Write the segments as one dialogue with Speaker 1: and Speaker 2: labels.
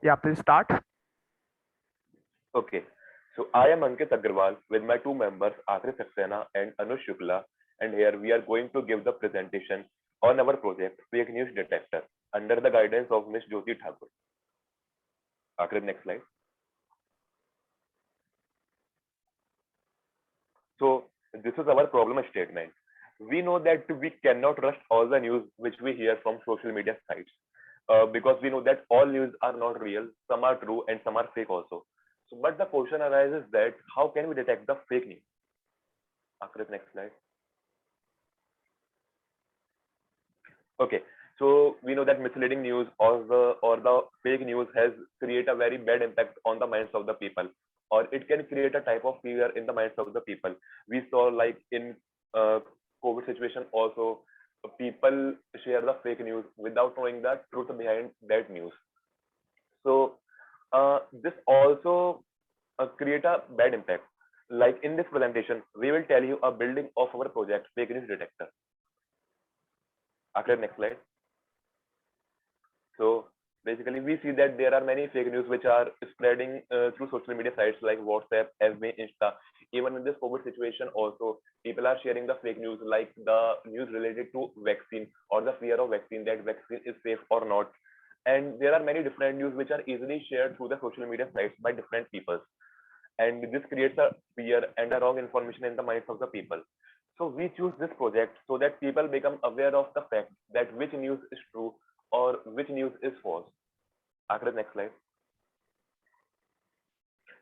Speaker 1: Yeah, please start.
Speaker 2: Okay, so I am Ankit Agrawal with my two members Akrit Saxena and Anush Shukla, and here we are going to give the presentation on our project Fake News Detector under the guidance of Ms. Jyoti Thakur. Akrit, next slide. So this is our problem statement. We know that we cannot trust all the news which we hear from social media sites because we know that all news are not real, some are true and some are fake also. So, but the question arises that how can we detect the fake news? Akrit, next slide. Okay, so we know that misleading news or the fake news has create a very bad impact on the minds of the people, or it can create a type of fear in the minds of the people. We saw like in uh, COVID situation also, people share the fake news without knowing the truth behind that news. So this also create a bad impact. Like in this presentation, we will tell you a building of our project fake news detector. After next slide. So basically, we see that there are many fake news which are spreading through social media sites like WhatsApp, FB, Insta. Even in this COVID situation, also people are sharing the fake news, like the news related to vaccine or the fear of vaccine, that vaccine is safe or not. And there are many different news which are easily shared through the social media sites by different people. And this creates a fear and a wrong information in the minds of the people. So we choose this project so that people become aware of the fact that which news is true or which news is false. Akrit, next slide.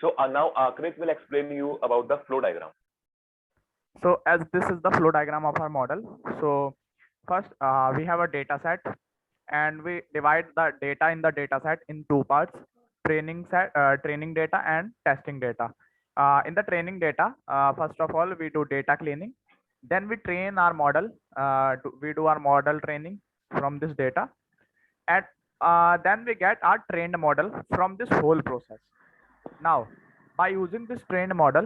Speaker 2: So now Akrit will explain you about the flow diagram.
Speaker 1: So as this is the flow diagram of our model. So first we have a data set and we divide the data in the data set in two parts: training data and testing data. In the training data, first of all we do data cleaning, then we train our model. We do our model training from this data, and then we get our trained model from this whole process. Now, by using this trained model,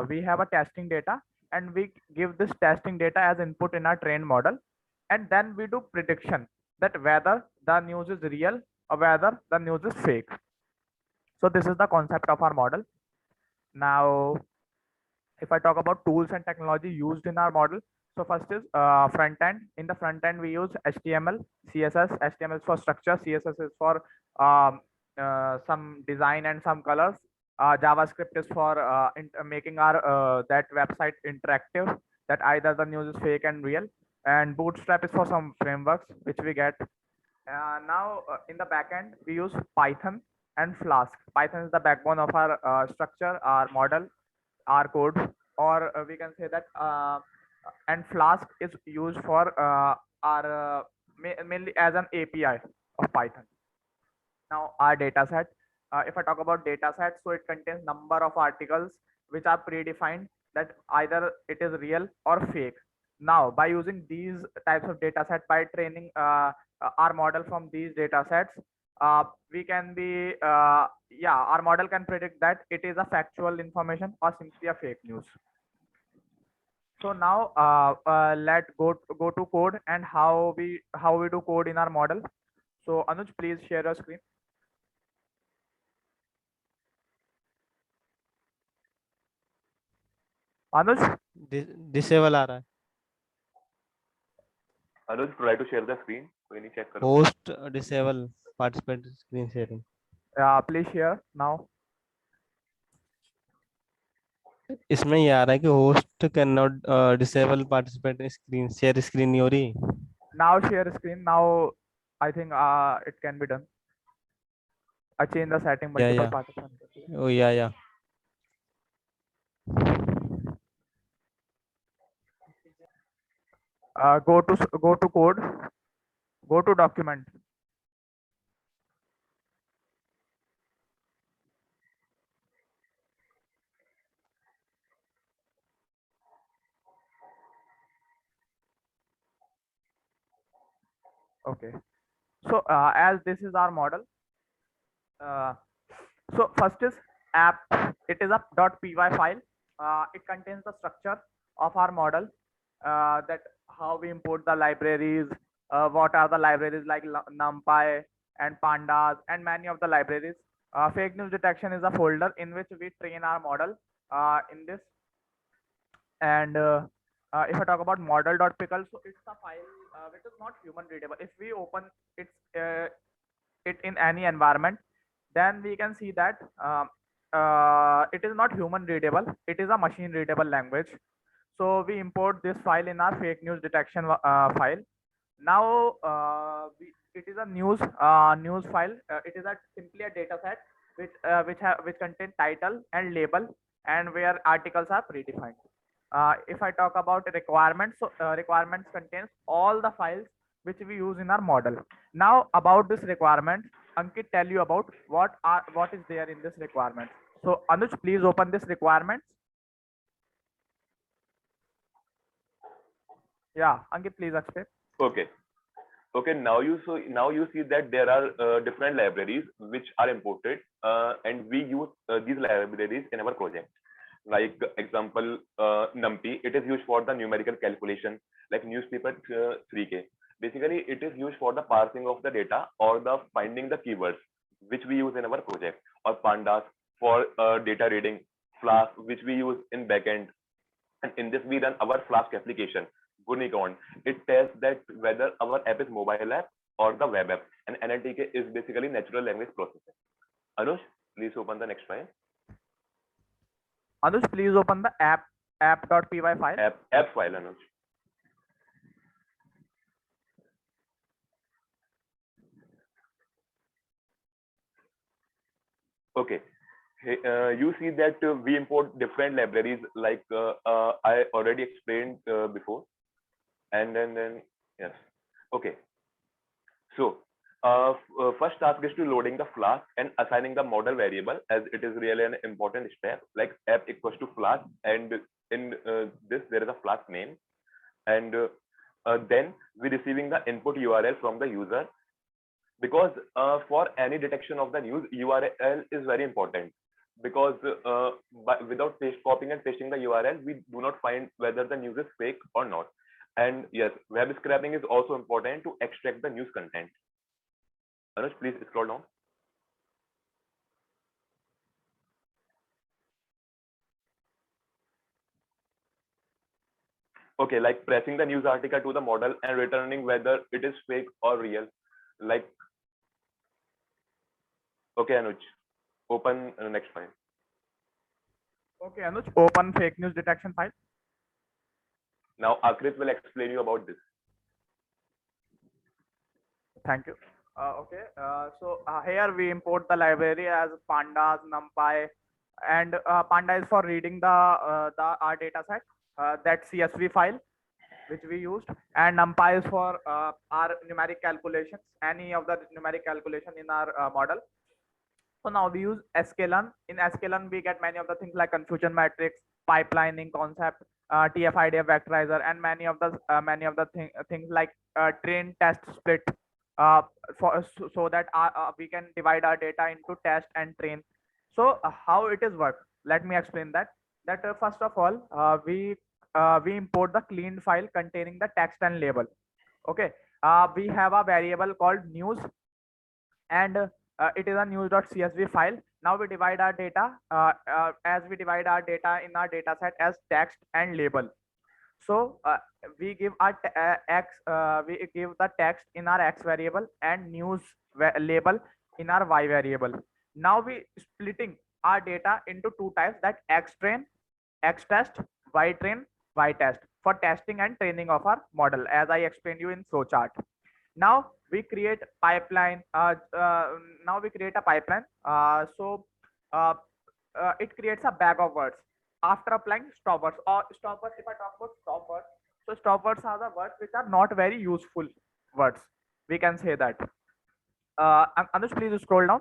Speaker 1: we have a testing data, and we give this testing data as input in our trained model, and then we do prediction that whether the news is real or whether the news is fake. So this is the concept of our model. Now, if I talk about tools and technology used in our model, so first is front end. In the front end, we use HTML, CSS. HTML is for structure, CSS is for some design and some colors. JavaScript is for making our that website interactive, that either the news is fake and real. And Bootstrap is for some frameworks which we get. Now in the backend, we use Python and Flask. Python is the backbone of our structure, our model, our code, or we can say that and Flask is used for our mainly as an API of Python. Now our data set, if I talk about data set, so it contains number of articles which are predefined, that either it is real or fake. Now by using these types of data set, by training our model from these data sets, we can be yeah, our model can predict that it is a factual information or simply a fake news. So now let go to code and how we do code in our model. So Anuj, please share your screen. Anuj,
Speaker 3: disable आ रहा है.
Speaker 2: Anuj, try to share the screen. कोई नहीं check करो.
Speaker 3: Host disable participant screen sharing.
Speaker 1: please share now.
Speaker 3: इसमें ये आ रहा है कि host can not disable participant screen share. Screen नहीं हो रही.
Speaker 1: Now share screen. Now I think it can be done. I change the setting multiple participants.
Speaker 3: Oh yeah.
Speaker 1: Go to code. Go to document. Okay. So as this is our model, so first is app. It is a .py file. It contains the structure of our model, that how we import the libraries, what are the libraries like NumPy, and pandas and many of the libraries. Fake news detection is a folder in which we train our model in this. And if I talk about model.pickle, so it's a file which is not human readable. If we open it in any environment, then we can see that it is not human readable. It is a machine readable language. So we import this file in our fake news detection file. Now it is a news file. It is simply a data set which contain title and label, and where articles are predefined. If I talk about requirements, so requirements contains all the files which we use in our model. Now about this requirement, Ankit tell you about what is there in this requirement. So Anuj, please open this requirements. Yeah, Ankit, please explain.
Speaker 2: Okay. Okay, now you see that there are different libraries which are imported, and we use these libraries in our project. Like example, NumPy, it is used for the numerical calculation, like newspaper 3K. Basically, it is used for the parsing of the data or the finding the keywords which we use in our project, or Pandas for data reading, Flask which we use in backend, and in this we run our Flask application, Unicorn. It tests that whether our app is mobile app or the web app, and NLTK is basically natural language processing. Anush, please open the next file.
Speaker 1: Anuj, please open the app.py file.
Speaker 2: App file, Anuj. Okay. You see that we import different libraries, like I already explained before, and then yes. Okay. So first task is to loading the Flask and assigning the model variable, as it is really an important step. Like app equals to Flask, and in this there is a Flask name, and then we receiving the input URL from the user, because for any detection of the news, URL is very important, because without copying and pasting the URL, we do not find whether the news is fake or not. And yes, web scraping is also important to extract the news content. Anuj, please scroll down. Okay, like pressing the news article to the model and returning whether it is fake or real. Like, okay, Anuj, open next file.
Speaker 1: Okay, Anuj, open fake news detection file.
Speaker 2: Now Akrit will explain you about this.
Speaker 1: Thank you. Okay, so here we import the library as pandas, numpy, and panda is for reading our data set, that CSV file which we used, and numpy is for our numeric calculations, any of the numeric calculation in our model. So now we use sklearn. In sklearn, we get many of the things like confusion matrix, pipelining concept, TF-IDF vectorizer, and many of the things like train test split, so that we can divide our data into test and train. So how it is work? Let me explain that. First of all, we import the clean file containing the text and label. Okay, we have a variable called news, and it is a news.csv file. Now we divide our data as we divide our data in our data set as text and label. So we give our we give the text in our x variable and news label in our y variable. Now we splitting our data into two types, that x train, x test, y train, y test, for testing and training of our model, as I explained you in flowchart. Now we create pipeline. Now we create a pipeline. It creates a bag of words after applying stop words. Or stop words, if I talk about stop words, so stop words are the words which are not very useful words. We can say that. Anush, please scroll down.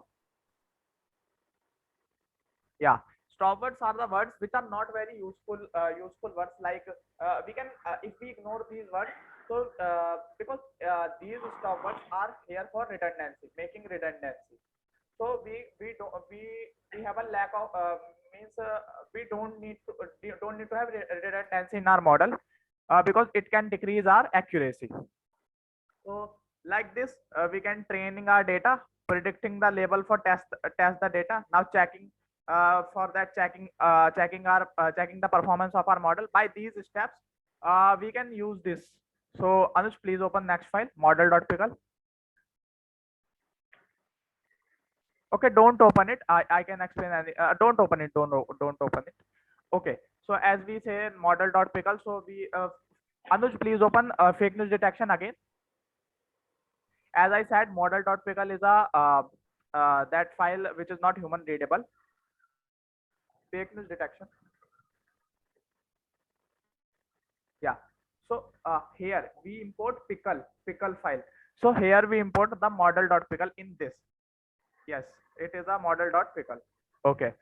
Speaker 1: Yeah, stop words are the words which are not very useful. Useful words, like we can if we ignore these words. So because these stop words are here for redundancy, making redundancy. So we have a lack of means we don't need to have redundancy in our model, because it can decrease our accuracy. So Like this, we can training our data, predicting the label for test the data. Now checking for that checking the performance of our model. By these steps, we can use this. So Anuj, please open next file, model.pickle. Okay, don't open it. I can explain any. Don't open it. Don't open it. Okay. So as we say model.pickle, so we Anuj, please open fake news detection again. As I said, model.pickle is a that file which is not human readable. Fake news detection. Yeah. So here we import pickle file. So here we import the model.pickle in this. Yes, it is a model.pickle. Okay.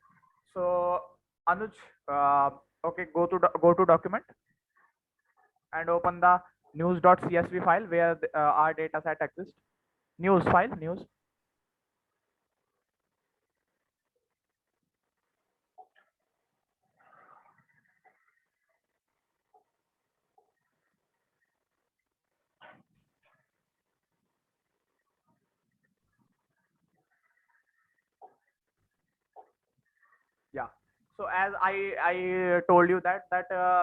Speaker 1: So Anuj, okay, go to document and open the news.csv file where our data set exists. News file, news. Yeah. So as I told you that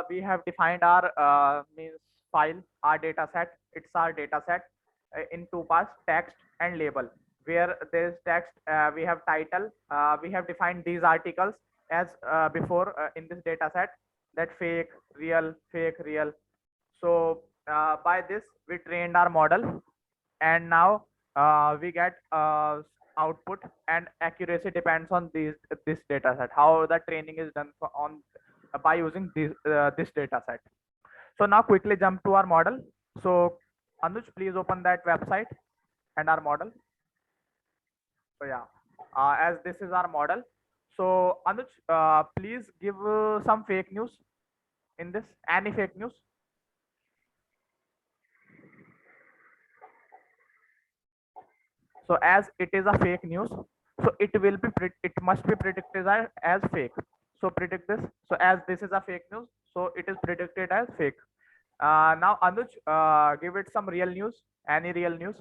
Speaker 1: we have defined our means file, our data set. It's our data set in two parts: text and label. Where there is text, we have title. We have defined these articles as before in this data set, that fake, real, fake, real. So by this we trained our model, and now we get output, and accuracy depends on this data set, how the training is done on by using this data set. So now quickly jump to our model. So Anuj, please open that website and our model. So yeah, as this is our model. So Anuj, please give some fake news in this, any fake news. So as it is a fake news, so it must be predicted as fake. So predict this. So as this is a fake news, so it is predicted as fake. Now Anuj, give it some real news, any real news.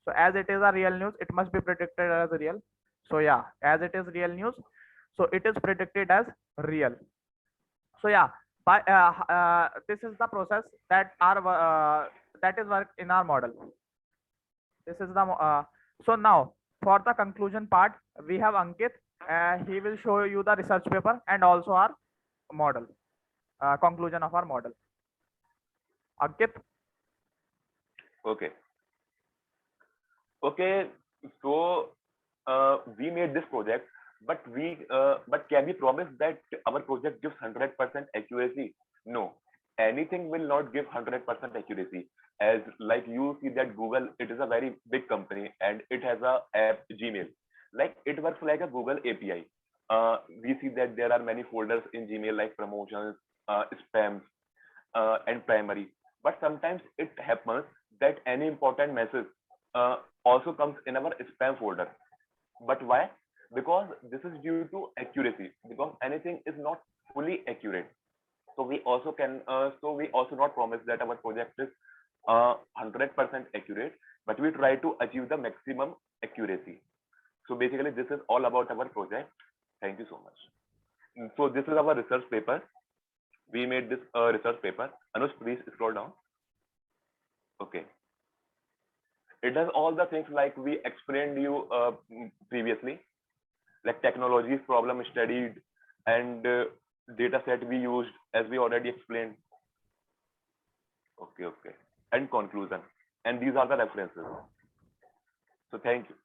Speaker 1: So as it is a real news, it must be predicted as real. So yeah, as it is real news, so it is predicted as real. So yeah, by this is the process that is work in our model. This is the so now for the conclusion part, we have Ankit. He will show you the research paper and also our model, conclusion of our model. Ankit.
Speaker 2: Okay. Okay. So we made this project, but can we promise that our project gives 100% accuracy? No, anything will not give 100% accuracy. As like you see that Google, it is a very big company and it has a app Gmail. Like it works like a Google API. We see that there are many folders in Gmail like promotions, spams, and primary. But sometimes it happens that any important message also comes in our spam folder. But why? Because this is due to accuracy, because anything is not fully accurate. So we also not promise that our project is 100% accurate, but we try to achieve the maximum accuracy. So basically this is all about our project. Thank you so much. So this is our research paper. We made this research paper. Anush, please scroll down. Okay. It does all the things like we explained you previously, like technologies problem studied, and data set we used as we already explained. Okay, and conclusion, and these are the references. So thank you.